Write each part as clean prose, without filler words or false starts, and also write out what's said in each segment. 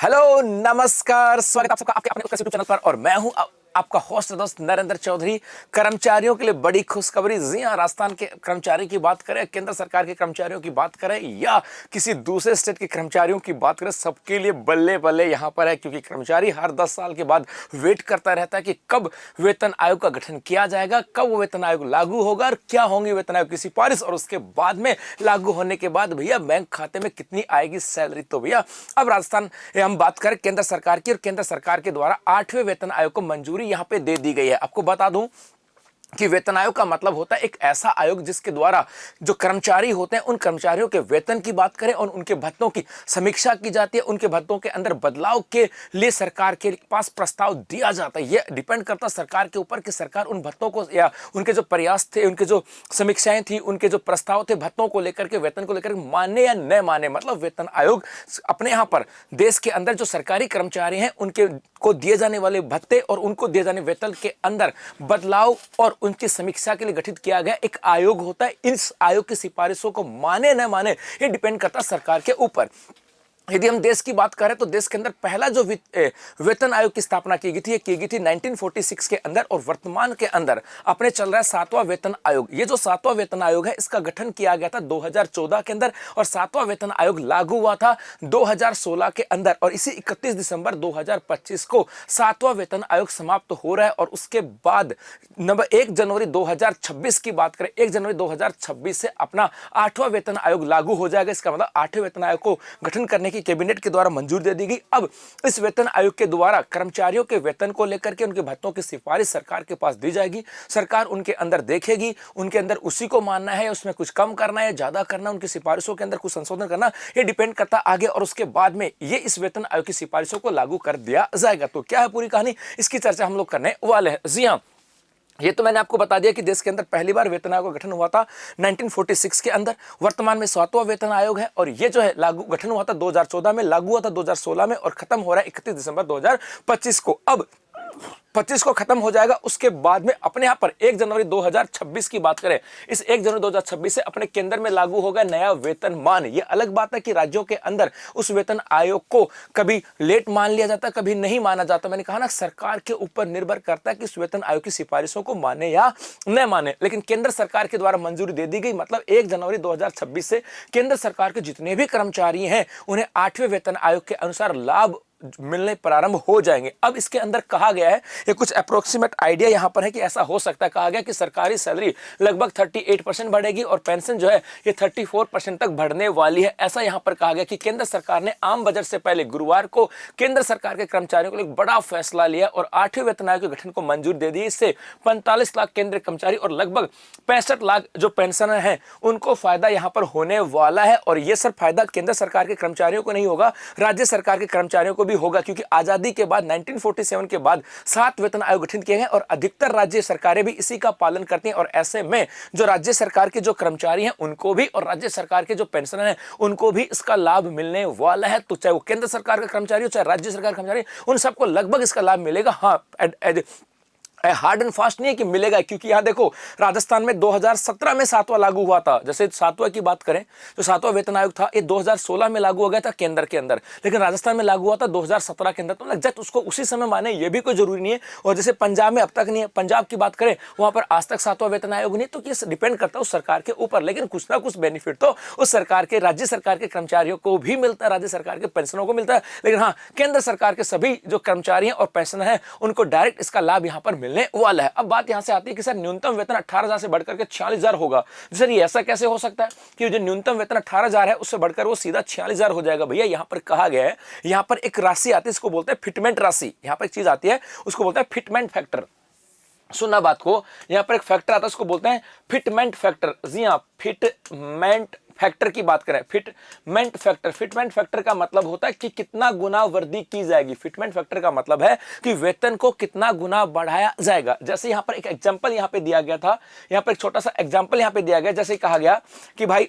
Hello नमस्कार, स्वागत है आप सबका आपके अपने उत्कर्ष यूट्यूब चैनल पर। और मैं हूं आपका होस्ट दोस्त नरेंद्र चौधरी। कर्मचारियों के लिए बड़ी खुशखबरी। जी हां, राजस्थान के कर्मचारी की बात करें, केंद्र सरकार के कर्मचारियों की बात करें या किसी दूसरे स्टेट के कर्मचारियों की बात करें, सबके लिए बल्ले बल्ले यहां पर है। क्योंकि कर्मचारी हर 10 साल के बाद वेट करता रहता है कि कब वेतन आयोग का गठन किया जाएगा, कब वो वेतन आयोग लागू होगा और क्या होंगी वेतन आयोग की सिफारिश, और उसके बाद में लागू होने के बाद भैया बैंक खाते में कितनी आएगी सैलरी। तो भैया अब राजस्थान हम बात करें केंद्र सरकार की, और केंद्र सरकार के द्वारा 8वें वेतन आयोग को मंजूरी यहां पे दे दी गई है। आपको बता दूं कि वेतन आयोग का मतलब होता है एक ऐसा आयोग जिसके द्वारा जो कर्मचारी होते हैं उन कर्मचारियों के वेतन की बात करें और उनके भत्तों की समीक्षा की जाती है, उनके भत्तों के अंदर बदलाव के लिए सरकार के पास प्रस्ताव दिया जाता है। यह डिपेंड करता है सरकार के ऊपर कि सरकार उन भत्तों को या उनके जो प्रयास थे, उनके जो समीक्षाएं थी, उनके जो प्रस्ताव थे भत्तों को लेकर के, वेतन को लेकर माने या न माने। मतलब वेतन आयोग अपने यहाँ पर देश के अंदर जो सरकारी कर्मचारी हैं उनके को दिए जाने वाले भत्ते और उनको दिए जाने वेतन के अंदर बदलाव और उनकी समीक्षा के लिए गठित किया गया एक आयोग होता है। इस आयोग की सिफारिशों को माने न माने ये डिपेंड करता है सरकार के ऊपर। यदि हम देश की बात करें तो देश के अंदर पहला जो वेतन आयोग की स्थापना की गई थी, की गई थी 1946 के अंदर, और वर्तमान के अंदर अपने चल रहा है 7वां वेतन आयोग। ये जो 7वां वेतन आयोग है इसका गठन किया गया था 2014 के अंदर, और 7वां वेतन आयोग लागू हुआ था 2016 के अंदर। और इसी 31 दिसंबर 2025 को 7वां वेतन आयोग समाप्त हो रहा है। और उसके बाद 1 जनवरी 2026 की बात करें, 1 जनवरी 2026 से अपना 8वां वेतन आयोग लागू हो जाएगा। इसका मतलब 8वें वेतन आयोग को गठन करने की कैबिनेट के द्वारा मंजूरी दे दी गई। अब इस वेतन आयोग के द्वारा कर्मचारियों के वेतन को लेकर के उनके भत्तों की सिफारिश सरकार के पास दी जाएगी। सरकार उनके अंदर देखेगी, उनके अंदर उसी को मानना है, उसमें कुछ कम करना है, ज्यादा करना, उनकी सिफारिशों के अंदर कुछ संशोधन करना, ये डिपेंड करता आगे। और उसके बाद में ये इस वेतन आयोग की सिफारिशों को लागू कर दिया जाएगा। तो क्या है पूरी कहानी, इसकी चर्चा हम लोग करने वाले हैं। जी हां, ये तो मैंने आपको बता दिया कि देश के अंदर पहली बार वेतन आयोग का गठन हुआ था 1946 के अंदर। वर्तमान में 7वां वेतन आयोग है, और ये जो है लागू गठन हुआ था 2014 में, लागू हुआ था 2016 में, और खत्म हो रहा है 31 दिसंबर 2025 को। अब 25 को खत्म हो जाएगा। उसके बाद में अपने यहां पर 1 जनवरी 2026 की बात करें, इस 1 जनवरी 2026 से अपने केंद्र में लागू होगा नया वेतनमान। यह अलग बात है कि राज्यों के अंदर उस वेतन आयोग को कभी लेट मान लिया जाता, कभी नहीं माना जाता। मैंने कहा ना, सरकार के ऊपर निर्भर करता है कि उस वेतन आयोग की सिफारिशों को माने या न माने। लेकिन केंद्र सरकार के द्वारा मंजूरी दे दी गई, मतलब 1 जनवरी 2026 से केंद्र सरकार के जितने भी कर्मचारी हैं उन्हें 8वें वेतन आयोग के अनुसार लाभ मिलने प्रारंभ हो जाएंगे। अब इसके अंदर कहा गया है, ये कुछ अप्रोक्सीमेट आइडिया यहां पर है कि ऐसा हो सकता है। कहा गया कि सरकारी सैलरी लगभग 38% बढ़ेगी और पेंशन जो है ये 34% तक बढ़ने वाली है। ऐसा यहां पर कहा गया कि केंद्र सरकार ने आम बजट से पहले गुरुवार को केंद्र सरकार के कर्मचारियों के लिए एक बड़ा फैसला लिया और 8वें वेतन आयोग के गठन को मंजूरी दे दी। इससे 45 लाख केंद्रीय कर्मचारी और लगभग 65 लाख जो पेंशनर हैं उनको फायदा यहां पर होने वाला है। और यह सब फायदा केंद्र सरकार के कर्मचारियों को नहीं होगा, राज्य सरकार के कर्मचारियों को होगा। क्योंकि आजादी के बाद 1947 के बाद 7 वेतन आयोग गठित किए गए और अधिकतर राज्य सरकारें भी इसी का पालन करती हैं। और ऐसे में जो राज्य सरकार के जो कर्मचारी हैं उनको भी, और राज्य सरकार के जो पेंशनर हैं उनको भी इसका लाभ मिलने वाला है। तो चाहे वो केंद्र सरकार का कर्मचारी हो चाहे राज्य सरकार का कर्मचारी, उन सबको लगभग इसका लाभ मिलेगा। हाँ, हार्ड एंड फास्ट नहीं है कि मिलेगा, क्योंकि यहां देखो राजस्थान में 2017 में 7वां लागू हुआ था। जैसे 7वां की बात करें तो 7वां वेतन आयोग था, ये 2016 में लागू हो गया था केंद्र के अंदर, लेकिन राजस्थान में लागू हुआ था 2017 के अंदर। तो एग्जैक्ट उसको उसी समय माने ये भी कोई जरूरी नहीं है। और जैसे पंजाब में अब तक नहीं है, पंजाब की बात करें वहां पर आज तक 7वां वेतन आयोग नहीं। तो ये डिपेंड करता है उस सरकार के ऊपर, लेकिन कुछ ना कुछ बेनिफिट तो उस सरकार के, राज्य सरकार के कर्मचारियों को भी मिलता है, राज्य सरकार के पेंशनों को मिलता है। लेकिन हाँ, केंद्र सरकार के सभी जो कर्मचारी हैं और पेंशनर हैं उनको डायरेक्ट इसका लाभ यहां पर मिलने वाला है। अब बात यहां से आती है कि सर न्यूनतम वेतन 18,000 से बढ़कर के 46,000 होगा। सर ये ऐसा कैसे हो सकता है कि जो न्यूनतम वेतन 18,000 है उससे बढ़कर वो सीधा 46,000 हो जाएगा। भैया यहां पर कहा गया है, यहां पर एक राशि आती है, इसको बोलते हैं फिटमेंट राशि। यहां पर एक चीज आती है उसको बोलते हैं फिटमेंट फैक्टर। सुनना बात को, यहां पर एक फैक्टर आता है उसको बोलते हैं फिटमेंट फैक्टर। जी हां, फिटमेंट फैक्टर की बात करें, फिटमेंट फैक्टर, फिटमेंट फैक्टर का मतलब होता है कि कितना गुना वृद्धि की जाएगी। फिटमेंट फैक्टर का मतलब है कि वेतन को कितना गुना बढ़ाया जाएगा। जैसे यहां पर एक एग्जांपल यहां पे दिया गया था, यहां पर एक छोटा सा एग्जांपल यहां पे दिया गया। जैसे कहा गया कि भाई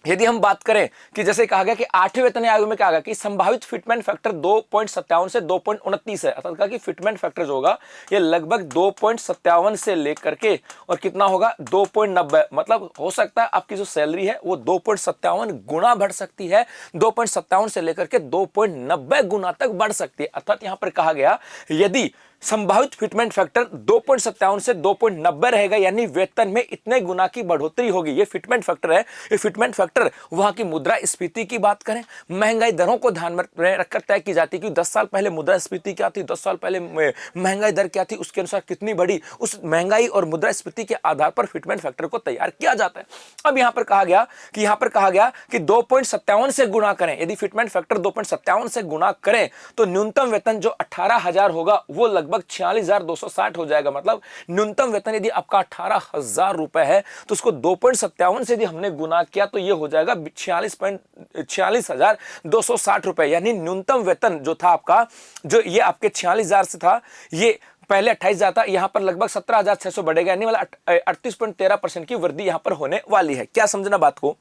यदि हम बात करें कि जैसे कहा गया कि 8वें वेतन आयोग में कहा गया कि संभावित फिटमेंट फैक्टर 2.57 से 2.29 है, अर्थात कहा कि फिटमेंट फैक्टर जो होगा ये लगभग 2.57 से लेकर के और कितना होगा 2.90, मतलब हो सकता है आपकी जो सैलरी है वो 2.57 गुना बढ़ सकती है, 2.57 से लेकर के 2.90 गुना तक बढ़ सकती है। अर्थात यहां पर कहा गया यदि संभावित फिटमेंट फैक्टर 2.57 से 2.90 रहेगा, यानी वेतन में इतने गुना की बढ़ोतरी होगी। ये फिटमेंट फैक्टर है। ये फिटमेंट फैक्टर वहां की मुद्रास्फीति की बात करें, महंगाई दरों को ध्यान में रखकर तय की जाती है कि 10 साल पहले मुद्रास्फीति क्या थी, 10 साल पहले महंगाई दर क्या थी, उसके अनुसार कितनी बढ़ी, उस महंगाई और मुद्रास्फीति के आधार पर फिटमेंट फैक्टर को तैयार किया जाता है। अब यहां पर कहा गया कि 2.57 से गुणा करें, यदि फिटमेंट फैक्टर 2.57 से गुणा करें तो न्यूनतम वेतन जो 18,000 होगा वो लगभग 46,260 हो जाएगा। मतलब न्यूनतम वेतन यदि आपका 18,000 रुपए है तो उसको 2.57 से यदि हमने गुना किया तो ये हो जाएगा 46,260 रुपए, यानी न्यूनतम वेतन जो था आपका, जो ये आपके 46,000 से था, ये पहले 28,000 था, यहां पर लगभग 17,600 बढ़ेगा, यानी वाला 38.13% की वृद्धि यहां पर होने वाली है। क्या समझना बात को,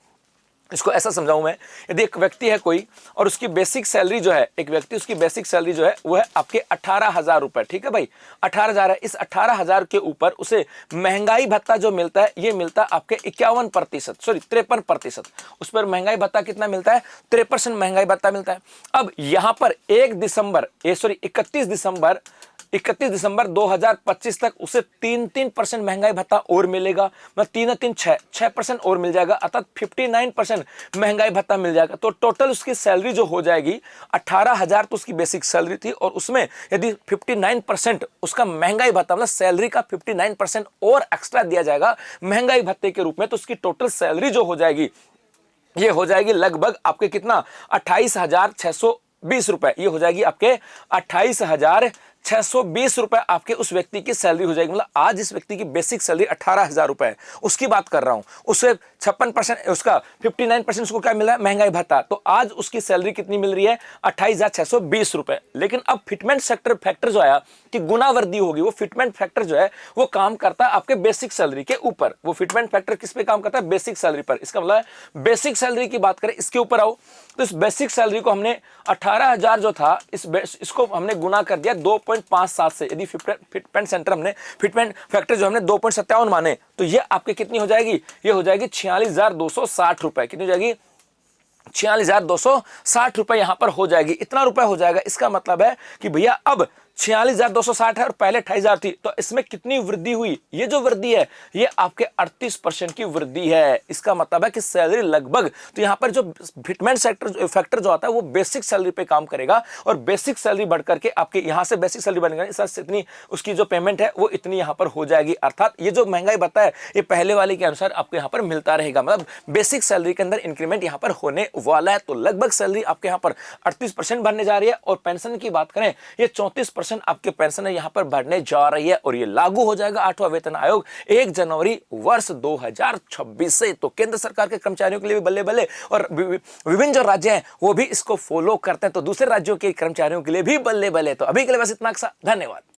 इसको ऐसा समझाऊं मैं, यदि एक व्यक्ति है कोई और उसकी बेसिक सैलरी जो है, एक व्यक्ति उसकी बेसिक सैलरी जो है वो है आपके 18,000 रुपए, ठीक है भाई, 18,000 है। इस 18,000 के ऊपर उसे महंगाई भत्ता जो मिलता है ये मिलता है आपके 53%, उस पर महंगाई भत्ता कितना मिलता है, 53% महंगाई भत्ता मिलता है। अब यहां पर 31 दिसंबर 2025 तक उसे 3% महंगाई भत्ता और मिलेगा, मतलब 3 और 3 6% और मिल जाएगा, अर्थात 59% महंगाई भत्ता मिल जाएगा। तो टोटल उसकी सैलरी जो हो जाएगी 18,000 तो उसकी बेसिक सैलरी थी, और उसमें यदि 59% उसका महंगाई भत्ता, मतलब सैलरी का 59% और एक्स्ट्रा दिया जाएगा महंगाई भत्ते के रूप में, तो उसकी टोटल सैलरी जो हो जाएगी ये हो जाएगी लगभग आपके कितना 28,620 रुपए, ये हो जाएगी आपके 28,620 रुपए आपके उस व्यक्ति की सैलरी हो जाएगी। मतलब आज इस व्यक्ति की बेसिक सैलरी 18,000 रुपए है, उसकी बात कर रहा हूं, उससे 56% उसका 59% उसको क्या मिला है, महंगाई भत्ता, तो आज उसकी सैलरी कितनी मिल रही है 28,620 रुपए। लेकिन अब फिटमेंट फैक्टर जो आया कि गुनावृद्धि होगी, वो फिटमेंट फैक्टर जो है वो काम करता है आपके बेसिक सैलरी के ऊपर। वो फिटमेंट फैक्टर किस पे काम करता है, बेसिक सैलरी पर। इसका मतलब बेसिक सैलरी की बात करें, इसके ऊपर आओ तो इस बेसिक सैलरी को हमने 18,000 जो था इसको हमने गुना कर दिया 2.57 से। यदि फिटमेंट फैक्टर जो हमने 2.57 माने तो ये आपके कितनी हो जाएगी, ये हो जाएगी 46,260 रुपए। कितनी हो जाएगी, 46,260 रुपए यहां पर हो जाएगी। इतना रुपए हो जाएगा, इसका मतलब है कि भैया अब 46,260 है और पहले 28,000 थी, तो इसमें कितनी वृद्धि हुई, ये जो वृद्धि है ये आपके 38% की वृद्धि है। इसका मतलब है कि सैलरी लगभग, तो यहां पर जो फिटमेंट फैक्टर जो आता है वो बेसिक सैलरी पे काम करेगा, और बेसिक सैलरी बढ़ करके आपके यहां से बेसिक सैलरी बढ़ेगा, इस इतनी उसकी जो पेमेंट है वो इतनी यहां पर हो जाएगी। अर्थात ये जो महंगाई भत्ता है ये पहले वाले के अनुसार आपको यहां पर मिलता रहेगा, मतलब बेसिक सैलरी के अंदर इंक्रीमेंट यहां पर होने वाला है। तो लगभग सैलरी आपके यहां पर 38% बढ़ने जा रही है, और पेंशन की बात करें ये 34% आपके पेंशन है यहां पर बढ़ने जा रही है, और ये लागू हो जाएगा 8वां वेतन आयोग 1 जनवरी वर्ष 2026 से। तो केंद्र सरकार के कर्मचारियों के लिए भी बल्ले बल्ले, और विभिन्न जो राज्य हैं वो भी इसको फॉलो करते हैं, तो दूसरे राज्यों के कर्मचारियों के लिए भी बल्ले बल्ले। तो अभी के लिए बस इतना, धन्यवाद।